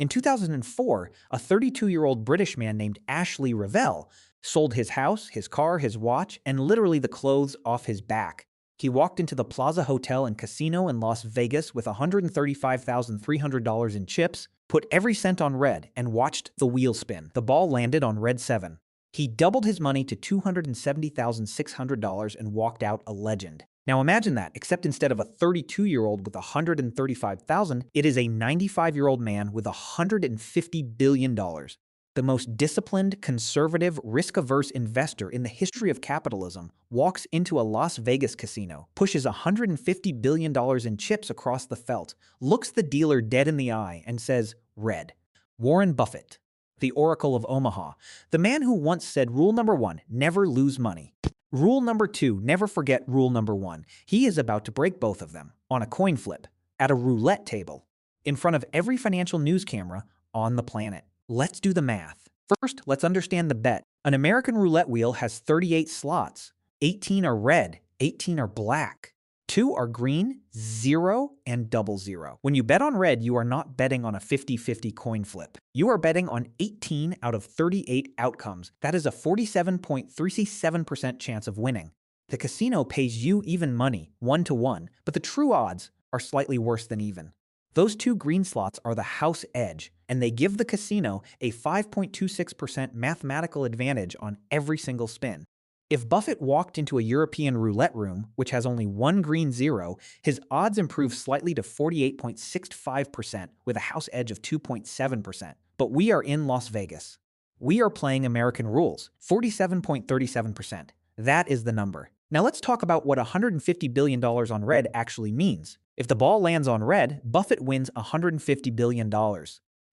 In 2004, a 32-year-old British man named Ashley Revell sold his house, his car, his watch, and literally the clothes off his back. He walked into the Plaza Hotel and Casino in Las Vegas with $135,300 in chips, put every cent on red, and watched the wheel spin. The ball landed on red 7. He doubled his money to $270,600 and walked out a legend. Now imagine that, except instead of a 32-year-old with $135,000, it is a 95-year-old man with $150 billion. The most disciplined, conservative, risk-averse investor in the history of capitalism walks into a Las Vegas casino, pushes $150 billion in chips across the felt, looks the dealer dead in the eye, and says, "Red." Warren Buffett, the Oracle of Omaha, the man who once said rule number 1, never lose money. Rule number 2, never forget rule number 1. He is about to break both of them on a coin flip, at a roulette table, in front of every financial news camera on the planet. Let's do the math. First, let's understand the bet. An American roulette wheel has 38 slots. 18 are red, 18 are black. 2 are green, 0, and 00. When you bet on red, you are not betting on a 50-50 coin flip. You are betting on 18 out of 38 outcomes. That is a 47.37% chance of winning. The casino pays you even money, 1-to-1, but the true odds are slightly worse than even. Those 2 green slots are the house edge, and they give the casino a 5.26% mathematical advantage on every single spin. If Buffett walked into a European roulette room, which has only 1 green 0, his odds improve slightly to 48.65% with a house edge of 2.7%. But we are in Las Vegas. We are playing American rules, 47.37%. That is the number. Now let's talk about what $150 billion on red actually means. If the ball lands on red, Buffett wins $150 billion.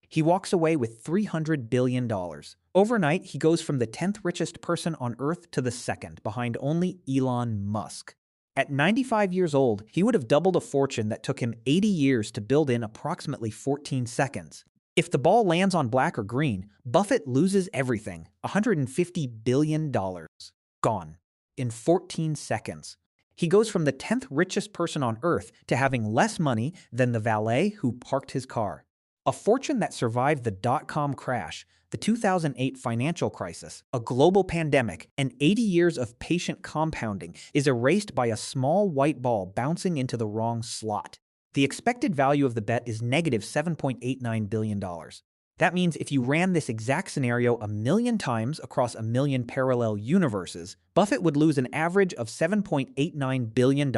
He walks away with $300 billion. Overnight, he goes from the 10th richest person on Earth to the 2nd, behind only Elon Musk. At 95 years old, he would have doubled a fortune that took him 80 years to build in approximately 14 seconds. If the ball lands on black or green, Buffett loses everything, $150 billion. Gone. In 14 seconds. He goes from the 10th richest person on Earth to having less money than the valet who parked his car. A fortune that survived the dot-com crash, the 2008 financial crisis, a global pandemic, and 80 years of patient compounding is erased by a small white ball bouncing into the wrong slot. The expected value of the bet is negative $7.89 billion. That means if you ran this exact scenario 1,000,000 times across 1,000,000 parallel universes, Buffett would lose an average of $7.89 billion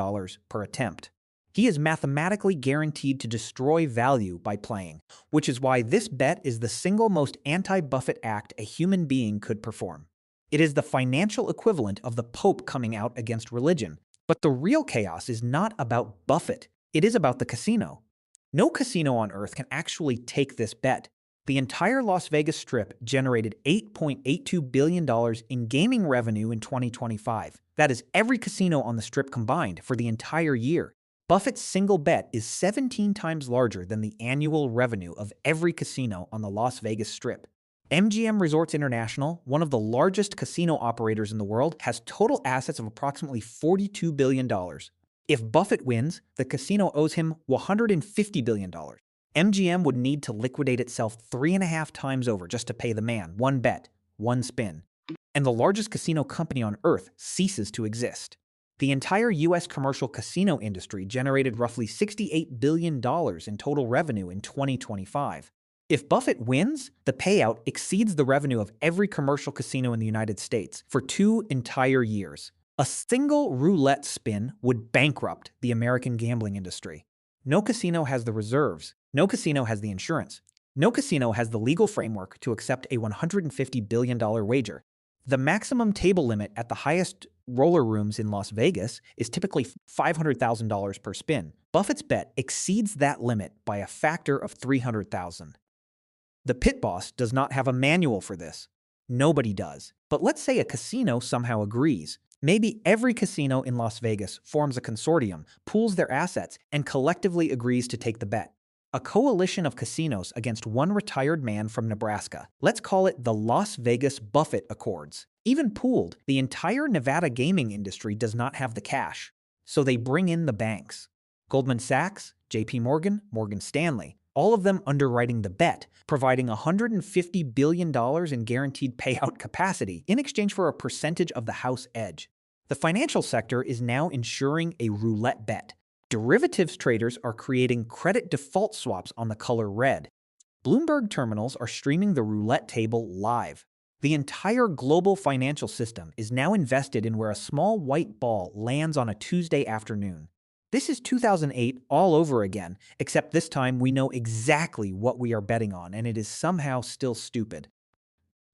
per attempt. He is mathematically guaranteed to destroy value by playing, which is why this bet is the single most anti-Buffett act a human being could perform. It is the financial equivalent of the Pope coming out against religion. But the real chaos is not about Buffett. It is about the casino. No casino on Earth can actually take this bet. The entire Las Vegas Strip generated $8.82 billion in gaming revenue in 2025. That is every casino on the Strip combined for the entire year. Buffett's single bet is 17 times larger than the annual revenue of every casino on the Las Vegas Strip. MGM Resorts International, one of the largest casino operators in the world, has total assets of approximately $42 billion. If Buffett wins, the casino owes him $150 billion. MGM would need to liquidate itself 3.5 times over just to pay the man. One bet, one spin. And the largest casino company on Earth ceases to exist. The entire U.S. commercial casino industry generated roughly $68 billion in total revenue in 2025. If Buffett wins, the payout exceeds the revenue of every commercial casino in the United States for 2 entire years. A single roulette spin would bankrupt the American gambling industry. No casino has the reserves. No casino has the insurance. No casino has the legal framework to accept a $150 billion wager. The maximum table limit at the highest roller rooms in Las Vegas is typically $500,000 per spin. Buffett's bet exceeds that limit by a factor of 300,000. The pit boss does not have a manual for this. Nobody does. But let's say a casino somehow agrees. Maybe every casino in Las Vegas forms a consortium, pools their assets, and collectively agrees to take the bet. A coalition of casinos against one retired man from Nebraska. Let's call it the Las Vegas Buffett Accords. Even pooled, the entire Nevada gaming industry does not have the cash. So they bring in the banks. Goldman Sachs, J.P. Morgan, Morgan Stanley. all of them underwriting the bet, providing $150 billion in guaranteed payout capacity in exchange for a percentage of the house edge. The financial sector is now insuring a roulette bet. Derivatives traders are creating credit default swaps on the color red. Bloomberg terminals are streaming the roulette table live. The entire global financial system is now invested in where a small white ball lands on a Tuesday afternoon. This is 2008 all over again, except this time we know exactly what we are betting on, and it is somehow still stupid.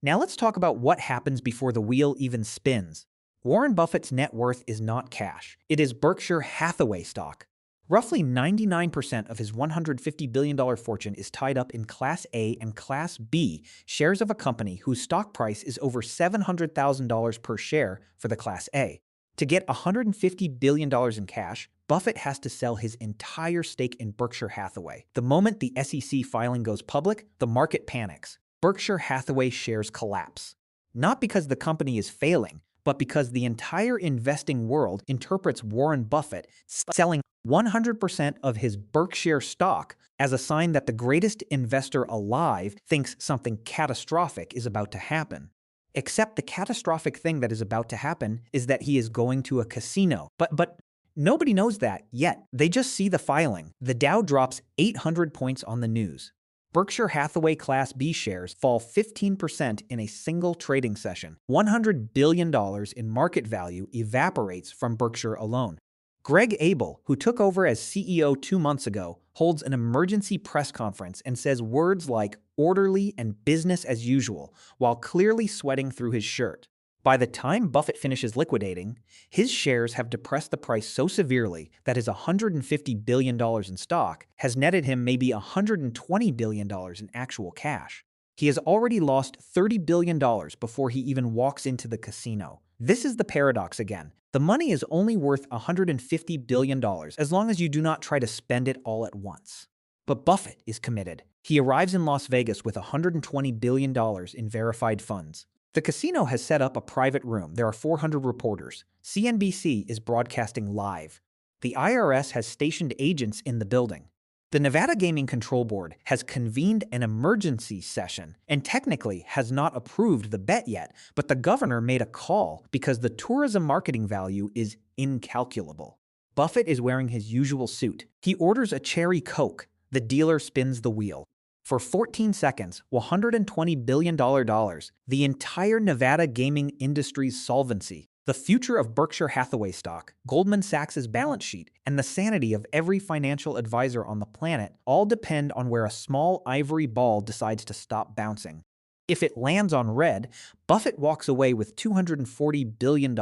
Now let's talk about what happens before the wheel even spins. Warren Buffett's net worth is not cash. It is Berkshire Hathaway stock. Roughly 99% of his $150 billion fortune is tied up in Class A and Class B shares of a company whose stock price is over $700,000 per share for the Class A. To get $150 billion in cash, Buffett has to sell his entire stake in Berkshire Hathaway. The moment the SEC filing goes public, the market panics. Berkshire Hathaway shares collapse. Not because the company is failing, but because the entire investing world interprets Warren Buffett selling 100% of his Berkshire stock as a sign that the greatest investor alive thinks something catastrophic is about to happen. Except the catastrophic thing that is about to happen is that he is going to a casino. But nobody knows that yet. They just see the filing. The Dow drops 800 points on the news. Berkshire Hathaway Class B shares fall 15% in a single trading session. $100 billion in market value evaporates from Berkshire alone. Greg Abel, who took over as CEO 2 months ago, holds an emergency press conference and says words like orderly and business as usual, while clearly sweating through his shirt. By the time Buffett finishes liquidating, his shares have depressed the price so severely that his $150 billion in stock has netted him maybe $120 billion in actual cash. He has already lost $30 billion before he even walks into the casino. This is the paradox again. The money is only worth $150 billion as long as you do not try to spend it all at once. But Buffett is committed. He arrives in Las Vegas with $120 billion in verified funds. The casino has set up a private room. There are 400 reporters. CNBC is broadcasting live. The IRS has stationed agents in the building. The Nevada Gaming Control Board has convened an emergency session and technically has not approved the bet yet, but the governor made a call because the tourism marketing value is incalculable. Buffett is wearing his usual suit. He orders a cherry Coke. The dealer spins the wheel. For 14 seconds, $120 billion, the entire Nevada gaming industry's solvency, the future of Berkshire Hathaway stock, Goldman Sachs' balance sheet, and the sanity of every financial advisor on the planet all depend on where a small ivory ball decides to stop bouncing. If it lands on red, Buffett walks away with $240 billion.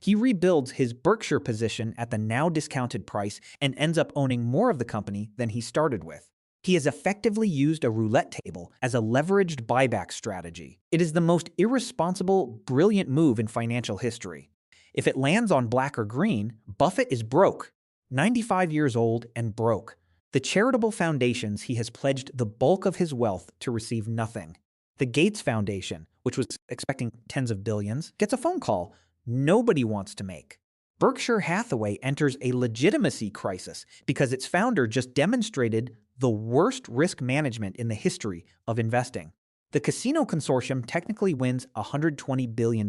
He rebuilds his Berkshire position at the now discounted price and ends up owning more of the company than he started with. He has effectively used a roulette table as a leveraged buyback strategy. It is the most irresponsible, brilliant move in financial history. If it lands on black or green, Buffett is broke. 95 years old and broke. The charitable foundations he has pledged the bulk of his wealth to receive nothing. The Gates Foundation, which was expecting tens of billions, gets a phone call nobody wants to make. Berkshire Hathaway enters a legitimacy crisis because its founder just demonstrated the worst risk management in the history of investing. The casino consortium technically wins $120 billion,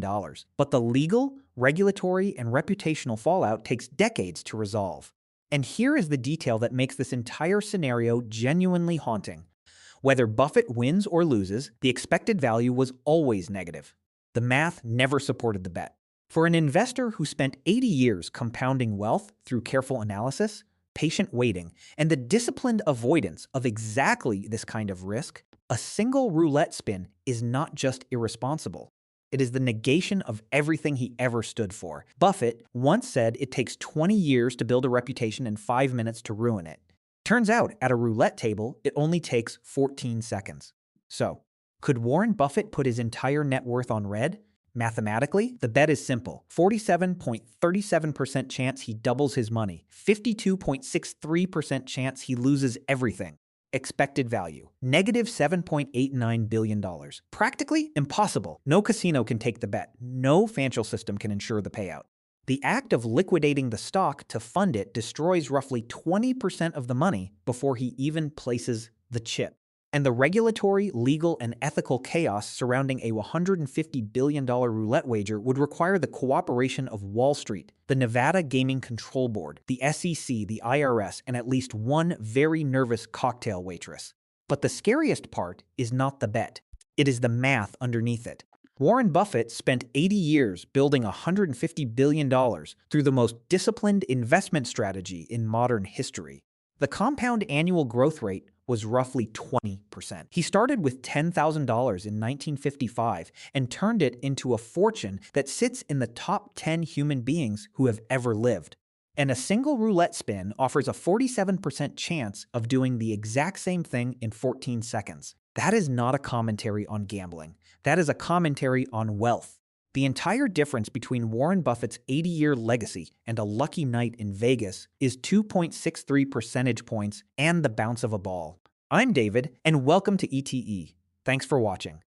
but the legal, regulatory, and reputational fallout takes decades to resolve. And here is the detail that makes this entire scenario genuinely haunting. Whether Buffett wins or loses, the expected value was always negative. The math never supported the bet. For an investor who spent 80 years compounding wealth through careful analysis, patient waiting, and the disciplined avoidance of exactly this kind of risk, a single roulette spin is not just irresponsible. It is the negation of everything he ever stood for. Buffett once said it takes 20 years to build a reputation and 5 minutes to ruin it. Turns out, at a roulette table, it only takes 14 seconds. So, could Warren Buffett put his entire net worth on red? Mathematically, the bet is simple. 47.37% chance he doubles his money. 52.63% chance he loses everything. Expected value, negative $7.89 billion. Practically impossible. No casino can take the bet. No financial system can ensure the payout. The act of liquidating the stock to fund it destroys roughly 20% of the money before he even places the chip. And the regulatory, legal, and ethical chaos surrounding a $150 billion roulette wager would require the cooperation of Wall Street, the Nevada Gaming Control Board, the SEC, the IRS, and at least one very nervous cocktail waitress. But the scariest part is not the bet. It is the math underneath it. Warren Buffett spent 80 years building $150 billion through the most disciplined investment strategy in modern history. The compound annual growth rate was roughly 20%. He started with $10,000 in 1955 and turned it into a fortune that sits in the top 10 human beings who have ever lived. And a single roulette spin offers a 47% chance of doing the exact same thing in 14 seconds. That is not a commentary on gambling. That is a commentary on wealth. The entire difference between Warren Buffett's 80-year legacy and a lucky night in Vegas is 2.63 percentage points and the bounce of a ball. I'm David, and welcome to E.T.E. Thanks for watching.